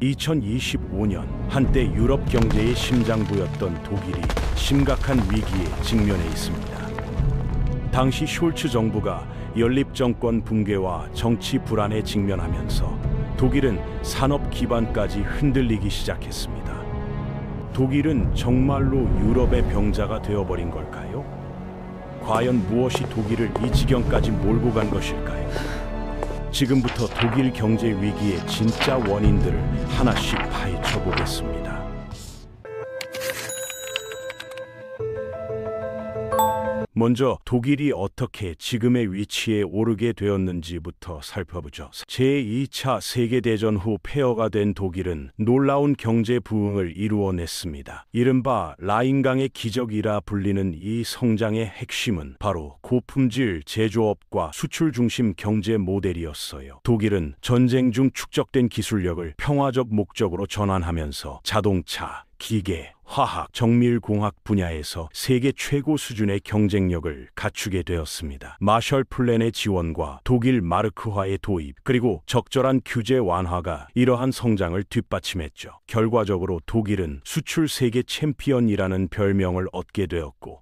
2025년 한때 유럽 경제의 심장부였던 독일이 심각한 위기에 직면해 있습니다. 당시 숄츠 정부가 연립 정권 붕괴와 정치 불안에 직면하면서 독일은 산업 기반까지 흔들리기 시작했습니다. 독일은 정말로 유럽의 병자가 되어버린 걸까요? 과연 무엇이 독일을 이 지경까지 몰고 간 것일까요? 지금부터 독일 경제 위기의 진짜 원인들을 하나씩 파헤쳐 보겠습니다. 먼저 독일이 어떻게 지금의 위치에 오르게 되었는지부터 살펴보죠. 제2차 세계대전 후 폐허가 된 독일은 놀라운 경제 부흥을 이루어냈습니다. 이른바 라인강의 기적이라 불리는 이 성장의 핵심은 바로 고품질 제조업과 수출 중심 경제 모델이었어요. 독일은 전쟁 중 축적된 기술력을 평화적 목적으로 전환하면서 자동차, 기계, 화학, 정밀공학 분야에서 세계 최고 수준의 경쟁력을 갖추게 되었습니다. 마셜 플랜의 지원과 독일 마르크화의 도입, 그리고 적절한 규제 완화가 이러한 성장을 뒷받침했죠. 결과적으로 독일은 수출 세계 챔피언이라는 별명을 얻게 되었고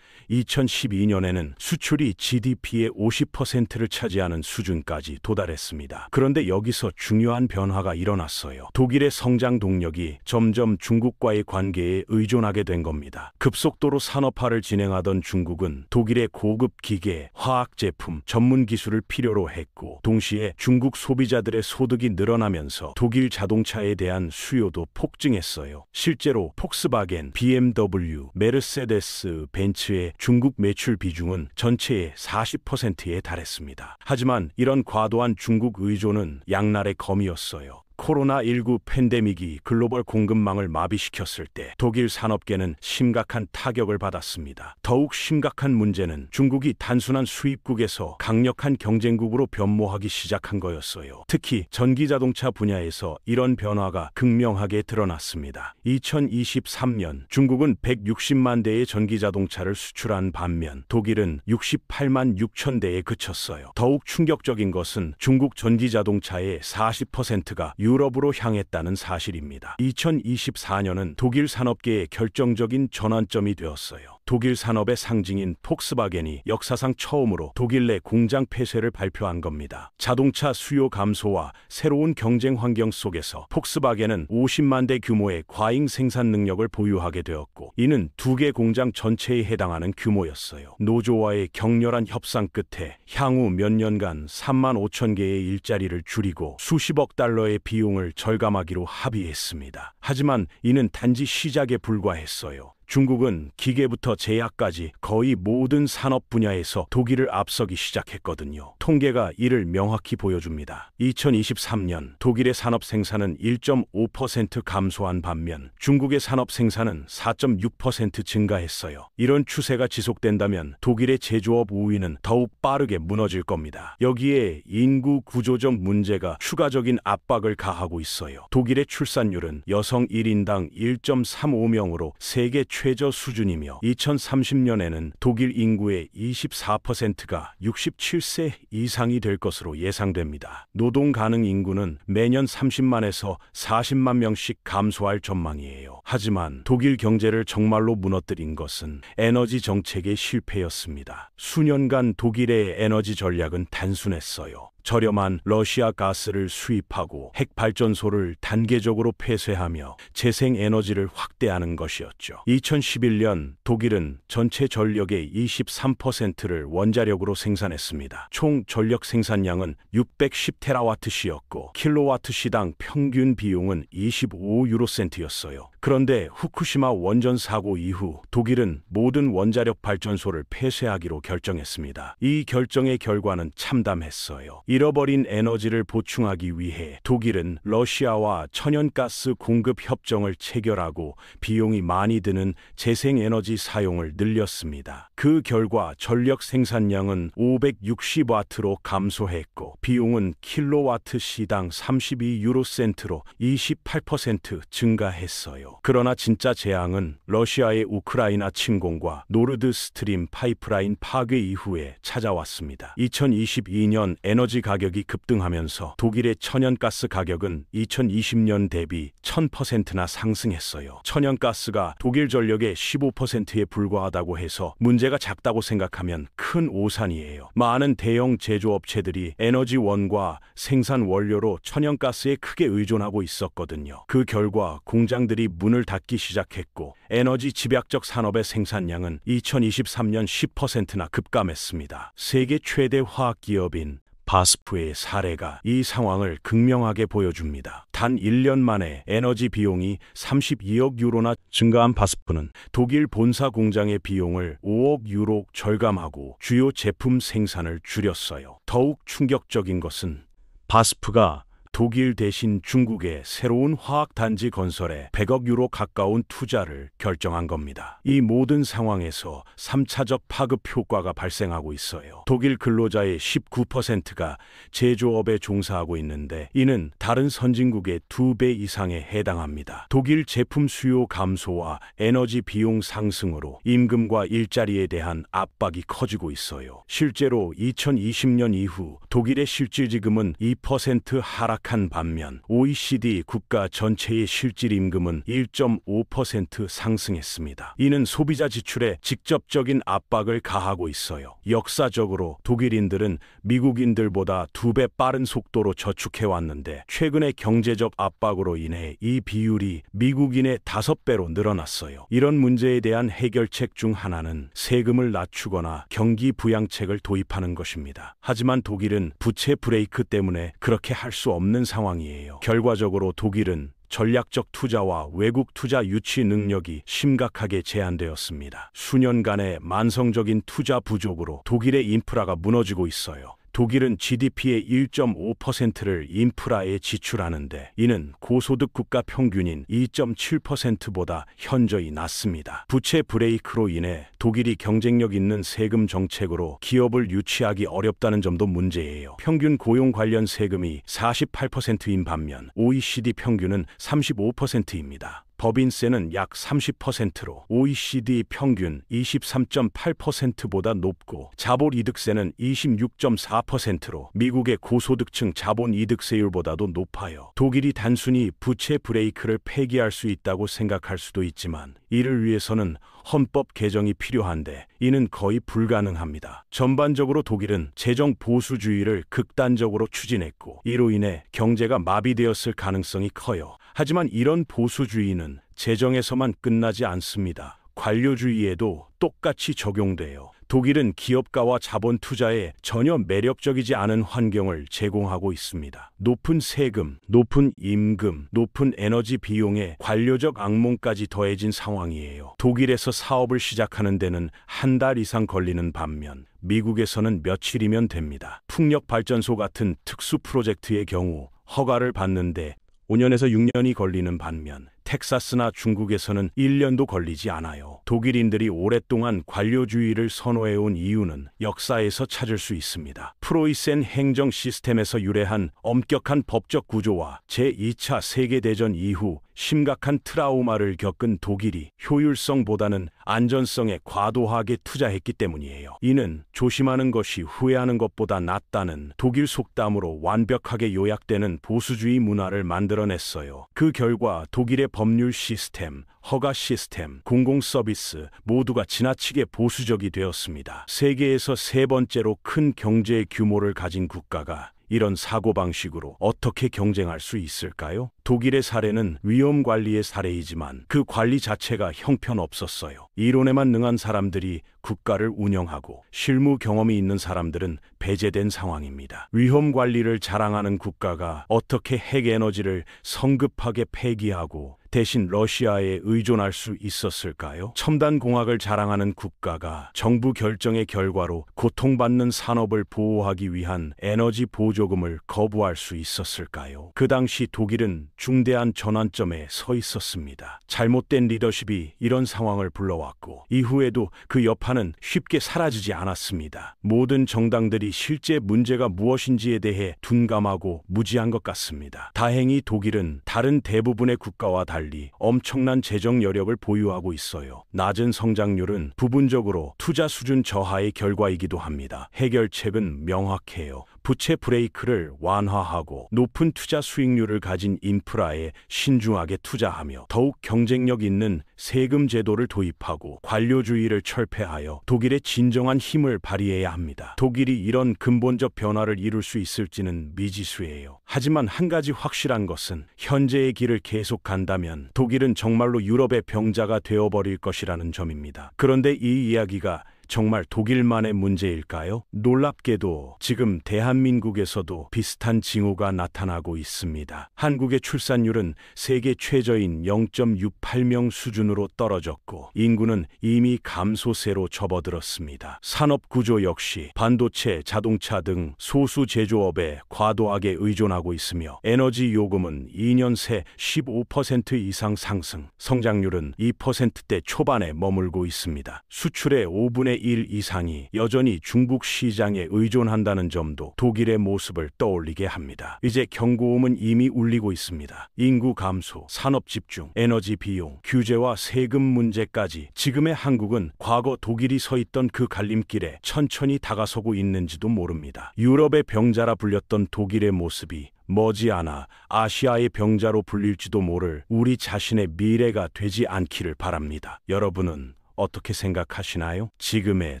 2012년에는 수출이 GDP의 50%를 차지하는 수준까지 도달했습니다. 그런데 여기서 중요한 변화가 일어났어요. 독일의 성장 동력이 점점 중국과의 관계에 의존하게 된 겁니다. 급속도로 산업화를 진행하던 중국은 독일의 고급 기계, 화학 제품, 전문 기술을 필요로 했고 동시에 중국 소비자들의 소득이 늘어나면서 독일 자동차에 대한 수요도 폭증했어요. 실제로 폭스바겐, BMW, 메르세데스, 벤츠의 중국 매출 비중은 전체의 40%에 달했습니다. 하지만 이런 과도한 중국 의존은 양날의 검이었어요. 코로나19 팬데믹이 글로벌 공급망을 마비시켰을 때 독일 산업계는 심각한 타격을 받았습니다. 더욱 심각한 문제는 중국이 단순한 수입국에서 강력한 경쟁국으로 변모하기 시작한 거였어요. 특히 전기자동차 분야에서 이런 변화가 극명하게 드러났습니다. 2023년 중국은 160만 대의 전기자동차를 수출한 반면 독일은 68만 6천 대에 그쳤어요. 더욱 충격적인 것은 중국 전기자동차의 40%가 유럽으로 향했다는 사실입니다. 2024년은 독일 산업계의 결정적인 전환점이 되었어요. 독일 산업의 상징인 폭스바겐이 역사상 처음으로 독일 내 공장 폐쇄를 발표한 겁니다. 자동차 수요 감소와 새로운 경쟁 환경 속에서 폭스바겐은 50만 대 규모의 과잉 생산 능력을 보유하게 되었고 이는 두 개 공장 전체에 해당하는 규모였어요. 노조와의 격렬한 협상 끝에 향후 몇 년간 3만 5천 개의 일자리를 줄이고 수십억 달러의 비용을 절감하기로 합의했습니다. 하지만 이는 단지 시작에 불과했어요. 중국은 기계부터 제약까지 거의 모든 산업 분야에서 독일을 앞서기 시작했거든요. 통계가 이를 명확히 보여줍니다. 2023년 독일의 산업 생산은 1.5% 감소한 반면 중국의 산업 생산은 4.6% 증가했어요. 이런 추세가 지속된다면 독일의 제조업 우위는 더욱 빠르게 무너질 겁니다. 여기에 인구 구조적 문제가 추가적인 압박을 가하고 있어요. 독일의 출산율은 여성 1인당 1.35명으로 세계 최저 수준이며 2030년에는 독일 인구의 24%가 67세 이상이 될 것으로 예상됩니다. 노동 가능 인구는 매년 30만에서 40만 명씩 감소할 전망이에요. 하지만 독일 경제를 정말로 무너뜨린 것은 에너지 정책의 실패였습니다. 수년간 독일의 에너지 전략은 단순했어요. 저렴한 러시아 가스를 수입하고 핵발전소를 단계적으로 폐쇄하며 재생에너지를 확대하는 것이었죠. 2011년 독일은 전체 전력의 23%를 원자력으로 생산했습니다. 총 전력 생산량은 610테라와트시였고 킬로와트시당 평균 비용은 25유로센트였어요. 그런데 후쿠시마 원전 사고 이후 독일은 모든 원자력 발전소를 폐쇄하기로 결정했습니다. 이 결정의 결과는 참담했어요. 잃어버린 에너지를 보충하기 위해 독일은 러시아와 천연가스 공급 협정을 체결하고 비용이 많이 드는 재생에너지 사용을 늘렸습니다. 그 결과 전력 생산량은 560와트로 감소했고 비용은 킬로와트 시당 32유로센트로 28% 증가했어요. 그러나 진짜 재앙은 러시아의 우크라이나 침공과 노르드 스트림 파이프라인 파괴 이후에 찾아왔습니다. 2022년 에너지 가격이 급등하면서 독일의 천연가스 가격은 2020년 대비 1000%나 상승했어요. 천연가스가 독일 전력의 15%에 불과하다고 해서 문제가 작다고 생각하면 큰 오산이에요. 많은 대형 제조업체들이 에너지원과 생산 원료로 천연가스에 크게 의존하고 있었거든요. 그 결과 공장들이 문을 닫기 시작했고 에너지 집약적 산업의 생산량은 2023년 10%나 급감했습니다. 세계 최대 화학기업인 바스프의 사례가 이 상황을 극명하게 보여줍니다. 단 1년 만에 에너지 비용이 32억 유로나 증가한 바스프는 독일 본사 공장의 비용을 5억 유로 절감하고 주요 제품 생산을 줄였어요. 더욱 충격적인 것은 바스프가 독일 대신 중국의 새로운 화학단지 건설에 100억 유로 가까운 투자를 결정한 겁니다. 이 모든 상황에서 3차적 파급 효과가 발생하고 있어요. 독일 근로자의 19%가 제조업에 종사하고 있는데 이는 다른 선진국의 2배 이상에 해당합니다. 독일 제품 수요 감소와 에너지 비용 상승으로 임금과 일자리에 대한 압박이 커지고 있어요. 실제로 2020년 이후 독일의 실질지금은 2% 하락 한 반면 OECD 국가 전체의 실질 임금은 1.5% 상승했습니다. 이는 소비자 지출에 직접적인 압박을 가하고 있어요. 역사적으로 독일인들은 미국인들보다 2배 빠른 속도로 저축해왔는데 최근의 경제적 압박으로 인해 이 비율이 미국인의 5배로 늘어났어요. 이런 문제에 대한 해결책 중 하나는 세금을 낮추거나 경기 부양책을 도입하는 것입니다. 하지만 독일은 부채 브레이크 때문에 그렇게 할 수 없는 상황이에요. 결과적으로 독일은 전략적 투자와 외국 투자 유치 능력이 심각하게 제한되었습니다. 수년간의 만성적인 투자 부족으로 독일의 인프라가 무너지고 있어요. 독일은 GDP의 1.5%를 인프라에 지출하는데 이는 고소득 국가 평균인 2.7%보다 현저히 낮습니다. 부채 브레이크로 인해 독일이 경쟁력 있는 세금 정책으로 기업을 유치하기 어렵다는 점도 문제예요. 평균 고용 관련 세금이 48%인 반면 OECD 평균은 35%입니다. 법인세는 약 30%로 OECD 평균 23.8%보다 높고 자본이득세는 26.4%로 미국의 고소득층 자본이득세율보다도 높아요. 독일이 단순히 부채 브레이크를 폐기할 수 있다고 생각할 수도 있지만 이를 위해서는 헌법 개정이 필요한데 이는 거의 불가능합니다. 전반적으로 독일은 재정 보수주의를 극단적으로 추진했고 이로 인해 경제가 마비되었을 가능성이 커요. 하지만 이런 보수주의는 재정에서만 끝나지 않습니다. 관료주의에도 똑같이 적용돼요. 독일은 기업가와 자본 투자에 전혀 매력적이지 않은 환경을 제공하고 있습니다. 높은 세금, 높은 임금, 높은 에너지 비용에 관료적 악몽까지 더해진 상황이에요. 독일에서 사업을 시작하는 데는 한 달 이상 걸리는 반면 미국에서는 며칠이면 됩니다. 풍력발전소 같은 특수 프로젝트의 경우 허가를 받는데 5년에서 6년이 걸리는 반면 텍사스나 중국에서는 1년도 걸리지 않아요. 독일인들이 오랫동안 관료주의를 선호해온 이유는 역사에서 찾을 수 있습니다. 프로이센 행정 시스템에서 유래한 엄격한 법적 구조와 제2차 세계대전 이후 심각한 트라우마를 겪은 독일이 효율성보다는 안전성에 과도하게 투자했기 때문이에요. 이는 조심하는 것이 후회하는 것보다 낫다는 독일 속담으로 완벽하게 요약되는 보수주의 문화를 만들어냈어요. 그 결과 독일의 법률 시스템, 허가 시스템, 공공 서비스 모두가 지나치게 보수적이 되었습니다. 세계에서 세 번째로 큰 경제 규모를 가진 국가가 이런 사고방식으로 어떻게 경쟁할 수 있을까요? 독일의 사례는 위험 관리의 사례이지만 그 관리 자체가 형편없었어요. 이론에만 능한 사람들이 국가를 운영하고 실무 경험이 있는 사람들은 배제된 상황입니다. 위험 관리를 자랑하는 국가가 어떻게 핵에너지를 성급하게 폐기하고 대신 러시아에 의존할 수 있었을까요? 첨단 공학을 자랑하는 국가가 정부 결정의 결과로 고통받는 산업을 보호하기 위한 에너지 보조금을 거부할 수 있었을까요? 그 당시 독일은 중대한 전환점에 서 있었습니다. 잘못된 리더십이 이런 상황을 불러왔고 이후에도 그 여파는 쉽게 사라지지 않았습니다. 모든 정당들이 실제 문제가 무엇인지에 대해 둔감하고 무지한 것 같습니다. 다행히 독일은 다른 대부분의 국가와 달리 달리 엄청난 재정 여력을 보유하고 있어요. 낮은 성장률은 부분적으로 투자 수준 저하의 결과이기도 합니다. 해결책은 명확해요. 부채 브레이크를 완화하고 높은 투자 수익률을 가진 인프라에 신중하게 투자하며 더욱 경쟁력 있는 세금 제도를 도입하고 관료주의를 철폐하여 독일의 진정한 힘을 발휘해야 합니다. 독일이 이런 근본적 변화를 이룰 수 있을지는 미지수예요. 하지만 한 가지 확실한 것은 현재의 길을 계속 간다면 독일은 정말로 유럽의 병자가 되어버릴 것이라는 점입니다. 그런데 이 이야기가 정말 독일만의 문제일까요? 놀랍게도 지금 대한민국에서도 비슷한 징후가 나타나고 있습니다. 한국의 출산율은 세계 최저인 0.68명 수준으로 떨어졌고 인구는 이미 감소세로 접어들었습니다. 산업 구조 역시 반도체, 자동차 등 소수 제조업에 과도하게 의존하고 있으며 에너지 요금은 2년 새 15% 이상 상승, 성장률은 2%대 초반에 머물고 있습니다. 수출의 5분의 1 이상이 여전히 중국 시장에 의존한다는 점도 독일의 모습을 떠올리게 합니다. 이제 경고음은 이미 울리고 있습니다. 인구 감소, 산업 집중, 에너지 비용, 규제와 세금 문제까지 지금의 한국은 과거 독일이 서 있던 그 갈림길에 천천히 다가서고 있는지도 모릅니다. 유럽의 병자라 불렸던 독일의 모습이 머지않아 아시아의 병자로 불릴지도 모를 우리 자신의 미래가 되지 않기를 바랍니다. 여러분은 어떻게 생각하시나요? 지금의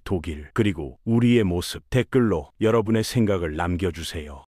독일, 그리고 우리의 모습, 댓글로 여러분의 생각을 남겨주세요.